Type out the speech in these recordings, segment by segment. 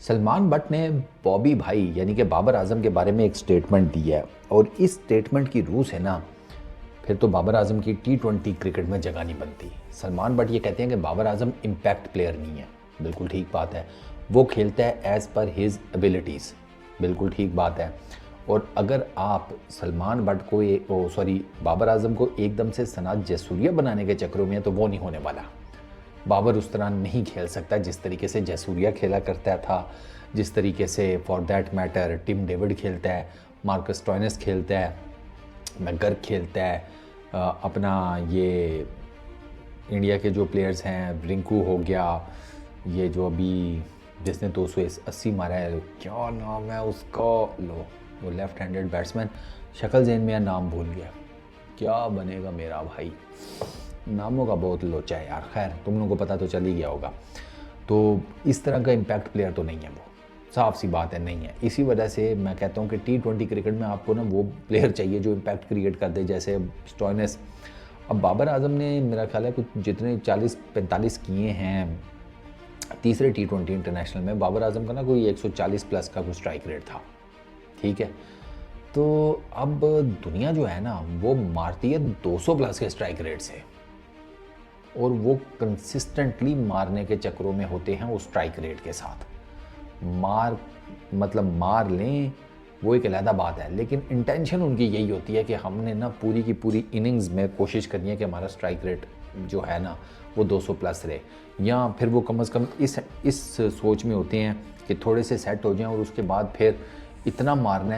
Salman but ने बॉबी भाई यानी कि बाबर आजम के बारे में एक स्टेटमेंट दिया है और इस स्टेटमेंट की रूह से ना फिर तो बाबर आजम की T20 क्रिकेट में जगह नहीं बनती। सलमान बट ये कहते हैं कि बाबर आजम इम्पैक्ट प्लेयर नहीं है। बिल्कुल ठीक बात है, वो खेलता है एज़ पर हिज एबिलिटीज़। बिल्कुल ठीक बात है। और अगर आप सलमान बट को बाबर आजम को एकदम से सनात जयसूर्या बनाने के चक्करों में है तो वो नहीं होने वाला। बाबर उस तरह नहीं खेल सकता जिस तरीके से जयसूर्या खेला करता था, जिस तरीके से for that matter Tim David खेलता है, मार्कस स्टोइनिस खेलता है, मैकगर्क खेलता है, अपना ये इंडिया के जो प्लेयर्स हैं, रिंकू हो गया, ये जो अभी जिसने 280 मारा है, क्या नाम है उसका, लो वो लेफ्ट हैंडेड बैट्समैन, शक्ल ज़हन में नाम भूल गया, क्या बनेगा मेरा भाई, नामों का बहुत लोचा है यार। खैर तुम लोगों को पता तो चल ही गया होगा। तो इस तरह का इम्पैक्ट प्लेयर तो नहीं है, वो साफ सी बात है नहीं है। इसी वजह से मैं कहता हूँ कि T20 क्रिकेट में आपको ना वो प्लेयर चाहिए जो इम्पैक्ट क्रिएट कर दे, जैसे स्टोइनिस। अब बाबर आजम ने मेरा ख्याल है कुछ जितने 40-45 किए हैं तीसरे T20 इंटरनेशनल में, बाबर आजम का ना कोई 140 प्लस का कोई स्ट्राइक रेट था। ठीक है, तो अब दुनिया जो है ना वो मारती है 200 प्लस के स्ट्राइक रेट से, और वो कंसिस्टेंटली मारने के चक्करों में होते हैं उस स्ट्राइक रेट के साथ। मार लें वो एक अलग बात है, लेकिन इंटेंशन उनकी यही होती है कि हमने ना पूरी की पूरी इनिंग्स में कोशिश करनी है कि हमारा स्ट्राइक रेट जो है ना वो 200 प्लस रहे, या फिर वो कम से कम इस सोच में होते हैं कि थोड़े से सेट हो जाएं और उसके बाद फिर इतना मारना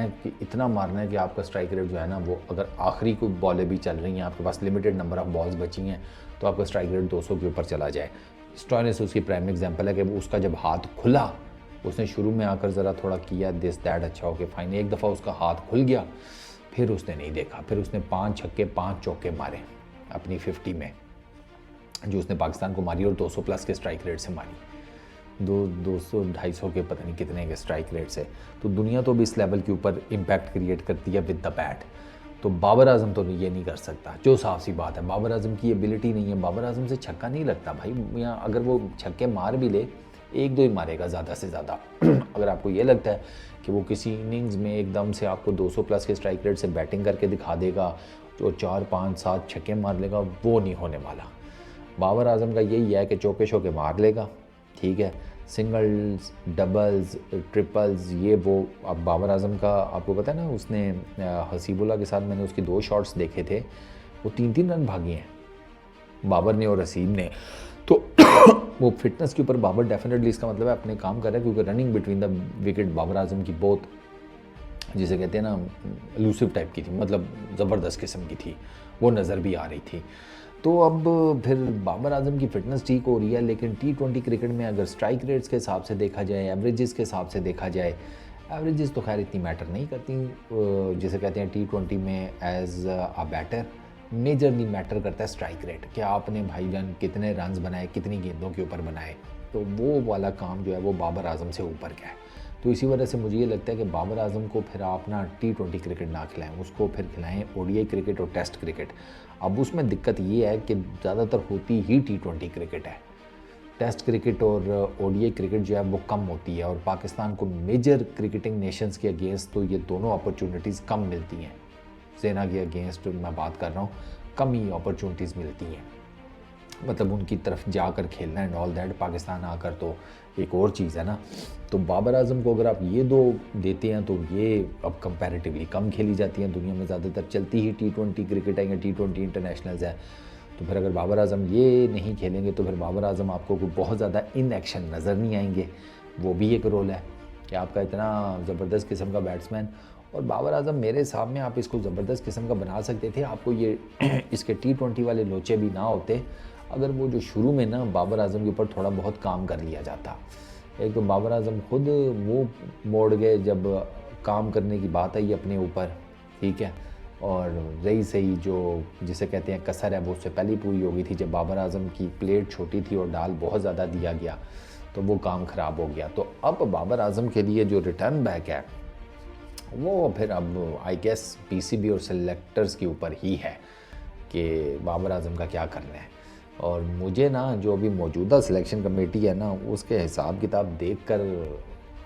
है कि आपका स्ट्राइक रेट जो है ना वो, अगर आखिरी कोई बॉलें भी चल रही हैं, आपके पास लिमिटेड नंबर ऑफ बॉल्स बची हैं, तो आपका स्ट्राइक रेट 200 के ऊपर चला जाए। स्टोइनिस उसकी प्राइम एग्जांपल है कि वो उसका जब हाथ खुला, उसने शुरू में आकर ज़रा थोड़ा किया दिस दैट, अच्छा हो के फाइन, एक दफ़ा उसका हाथ खुल गया, फिर उसने नहीं देखा, फिर उसने 5 छक्के 5 चौके मारे अपनी 50 में, जो उसने पाकिस्तान को मारी, और 200 प्लस के स्ट्राइक रेट से मारी, 200-250 के पता नहीं कितने के स्ट्राइक रेट से। तो दुनिया तो भी इस लेवल के ऊपर इम्पैक्ट क्रिएट करती है विद द बैट। तो बाबर आजम तो ये नहीं कर सकता, जो साफ सी बात है। बाबर आजम की एबिलिटी नहीं है, बाबर आजम से छक्का नहीं लगता भाई। या अगर वो छक्के मार भी ले, 1-2 ही मारेगा ज़्यादा से ज़्यादा। अगर आपको ये लगता है कि वो किसी इनिंग्स में एकदम से आपको 200 प्लस के स्ट्राइक रेट से बैटिंग करके दिखा देगा, जो 4-5-7 छक्के मार लेगा, वो नहीं होने वाला। बाबर आजम का यही है कि चौके शौके मार लेगा, ठीक है, सिंगल्स, डबल्स, ट्रिपल्स, ये वो। अब बाबर आजम का आपको पता है ना, उसने हसीबुल्ला के साथ मैंने उसकी 2 शॉट्स देखे थे, वो 3-3 रन भागे हैं बाबर ने और हसीब ने। तो वो फिटनेस के ऊपर बाबर डेफिनेटली, इसका मतलब है अपने काम कर रहा है, क्योंकि running between the wicket Babar Azam की बहुत, जिसे कहते हैं ना, एलूसिव टाइप की थी, मतलब ज़बरदस्त किस्म की थी, वो नज़र भी आ रही थी। तो अब फिर बाबर आजम की फ़िटनेस ठीक हो रही है, लेकिन T20 क्रिकेट में अगर स्ट्राइक रेट्स के हिसाब से देखा जाए, एवरेजेस के हिसाब से देखा जाए, एवरेजेस तो खैर इतनी मैटर नहीं करती, जिसे कहते हैं T20 में as a batter majorly matter करता है स्ट्राइक रेट, कि आपने भाईजान कितने रन्स बनाए, कितनी गेंदों के ऊपर बनाए। तो वो वाला काम जो है वो बाबर आजम से ऊपर का है। तो इसी वजह से मुझे ये लगता है कि बाबर आजम को फिर आप ना T20 क्रिकेट ना खिलाएं, उसको फिर खिलाएं ODI क्रिकेट और टेस्ट क्रिकेट। अब उसमें दिक्कत ये है कि ज़्यादातर होती ही T20 क्रिकेट है, टेस्ट क्रिकेट और ODI क्रिकेट जो है वो कम होती है, और पाकिस्तान को मेजर क्रिकेटिंग नेशंस के अगेंस्ट तो ये दोनों अपॉर्चुनिटीज़ कम मिलती हैं। सेना के अगेंस्ट मैं बात कर रहा हूँ, कम ही अपॉर्चुनिटीज़ मिलती हैं, मतलब उनकी तरफ जाकर खेलना एंड ऑल दैट। पाकिस्तान आकर तो एक और चीज़ है ना। तो बाबर आजम को अगर आप ये 2 देते हैं तो ये अब कंपैरेटिवली कम खेली जाती हैं, दुनिया में ज़्यादातर चलती ही T20 क्रिकेट है या T20 इंटरनेशनल्स है। तो फिर अगर बाबर आजम ये नहीं खेलेंगे तो फिर बाबर आजम आपको कोई बहुत ज़्यादा इन एक्शन नज़र नहीं आएंगे। वो भी एक रोल है कि आपका इतना ज़बरदस्त किस्म का बैट्समैन, और बाबर आजम मेरे हिसाब में आप इसको ज़बरदस्त किस्म का बना सकते थे, आपको ये इसके T20 वाले लोचे भी ना होते, अगर वो जो शुरू में ना बाबर आजम के ऊपर थोड़ा बहुत काम कर लिया जाता। एक तो बाबर आजम खुद वो मोड़ गए जब काम करने की बात आई अपने ऊपर, ठीक है, और रही सही जो जिसे कहते हैं कसर है वो उससे पहले पूरी हो गई थी, जब बाबर आजम की प्लेट छोटी थी और डाल बहुत ज़्यादा दिया गया तो वो काम ख़राब हो गया। तो अब बाबर आजम के लिए जो रिटर्न बैक है वो फिर अब आई गेस PCB और सेलेक्टर्स के ऊपर ही है कि बाबर आजम का क्या करना है। और मुझे ना जो अभी मौजूदा सिलेक्शन कमेटी है ना, उसके हिसाब किताब देखकर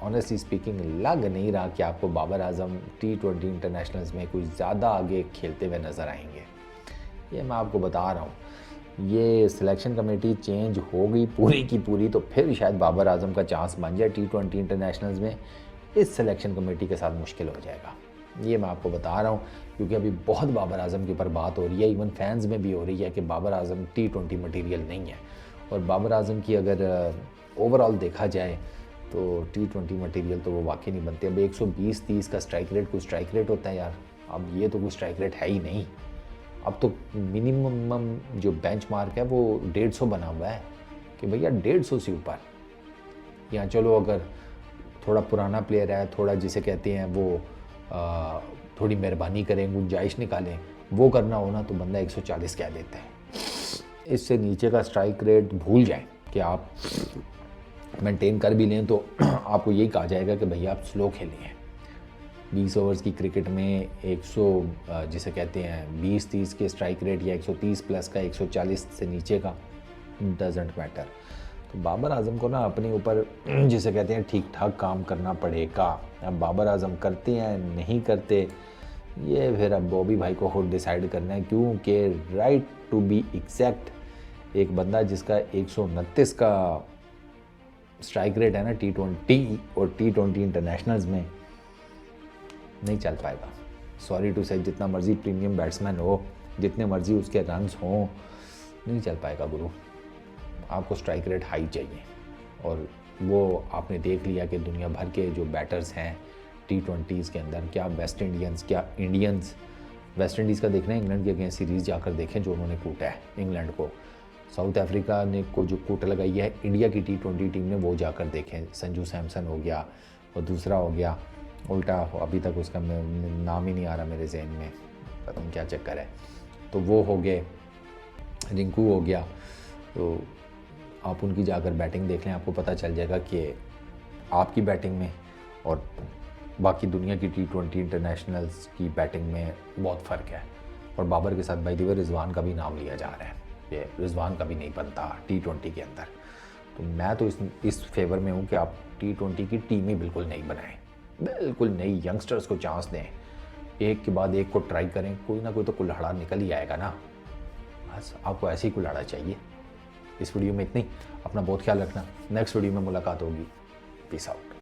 ऑनेस्टली स्पीकिंग लग नहीं रहा कि आपको बाबर आजम T20 इंटरनेशनल्स में कुछ ज़्यादा आगे खेलते हुए नज़र आएंगे। ये मैं आपको बता रहा हूँ, ये सिलेक्शन कमेटी चेंज हो गई पूरी की पूरी तो फिर शायद बाबर आजम का चांस बन जाए T20 इंटरनेशनल्स में। इस सिलेक्शन कमेटी के साथ मुश्किल हो जाएगा, ये मैं आपको बता रहा हूँ, क्योंकि अभी बहुत बाबर आजम के ऊपर बात हो रही है, इवन फैंस में भी हो रही है कि बाबर आजम T20 मटीरियल नहीं है। और बाबर आजम की अगर ओवरऑल देखा जाए तो T20 मटीरियल तो वो वाकई नहीं बनते। अब 120-30 का स्ट्राइक रेट कोई स्ट्राइक रेट होता है यार, अब ये तो कोई स्ट्राइक रेट है ही नहीं। अब तो मिनिमम जो बेंचमार्क है वो 150 बना हुआ है कि भैया 150 से ऊपर। या चलो अगर थोड़ा पुराना प्लेयर है, थोड़ा जिसे कहते हैं वो थोड़ी मेहरबानी करें, गुंजाइश निकालें, वो करना हो ना तो बंदा 140 कह देता है। इससे नीचे का स्ट्राइक रेट भूल जाएं कि आप मेंटेन कर भी लें तो आपको यही कहा जाएगा कि भैया आप स्लो खेलें हैं। 20 ओवर्स की क्रिकेट में 100 जिसे कहते हैं 20-30 के स्ट्राइक रेट या 130 प्लस का 140 से नीचे का डजेंट मैटर। तो बाबर आजम को ना अपने ऊपर जिसे कहते हैं ठीक ठाक काम करना पड़ेगा। अब बाबर आजम करते हैं नहीं करते ये फिर अब बॉबी भाई को खुद डिसाइड करना है, क्योंकि राइट टू बी एग्जैक्ट एक बंदा जिसका 129 का स्ट्राइक रेट है ना T20 और T20 इंटरनेशनल्स में नहीं चल पाएगा। सॉरी टू से, जितना मर्जी प्रीमियम बैट्समैन हो, जितने मर्जी उसके रन्स हों, नहीं चल पाएगा गुरु। आपको स्ट्राइक रेट हाई चाहिए और वो आपने देख लिया कि दुनिया भर के जो बैटर्स हैं T20s के अंदर, क्या वेस्ट इंडियंस क्या इंडियंस, वेस्ट इंडीज़ का देखना है, इंग्लैंड के अगेंस्ट सीरीज़ जाकर देखें जो उन्होंने कूटा है इंग्लैंड को। साउथ अफ्रीका ने को जो कूट लगाई है इंडिया की T20 टीम ने वो जाकर देखें। संजू सैमसन हो गया और दूसरा हो गया उल्टा, अभी तक उसका नाम ही नहीं आ रहा मेरे जहन में, पता नहीं क्या चक्कर है। तो वो हो गए, रिंकू हो गया। तो आप उनकी जाकर बैटिंग देख लें, आपको पता चल जाएगा कि आपकी बैटिंग में और बाकी दुनिया की T20 इंटरनेशनल्स की बैटिंग में बहुत फ़र्क है। और बाबर के साथ बाय द वे रिजवान का भी नाम लिया जा रहा है, ये रिजवान का भी नहीं बनता T20 के अंदर। तो मैं तो इस फेवर में हूँ कि आप T20 की टीम ही बिल्कुल नहीं बनाएं, बिल्कुल नई यंगस्टर्स को चांस दें, एक के बाद एक को ट्राई करें, कोई ना कोई तो कुल्हाड़ा निकल ही आएगा ना। बस आपको ऐसे ही कुल्हाड़ा चाहिए। इस वीडियो में इतनी, अपना बहुत ख्याल रखना, नेक्स्ट वीडियो में मुलाकात होगी। Peace out.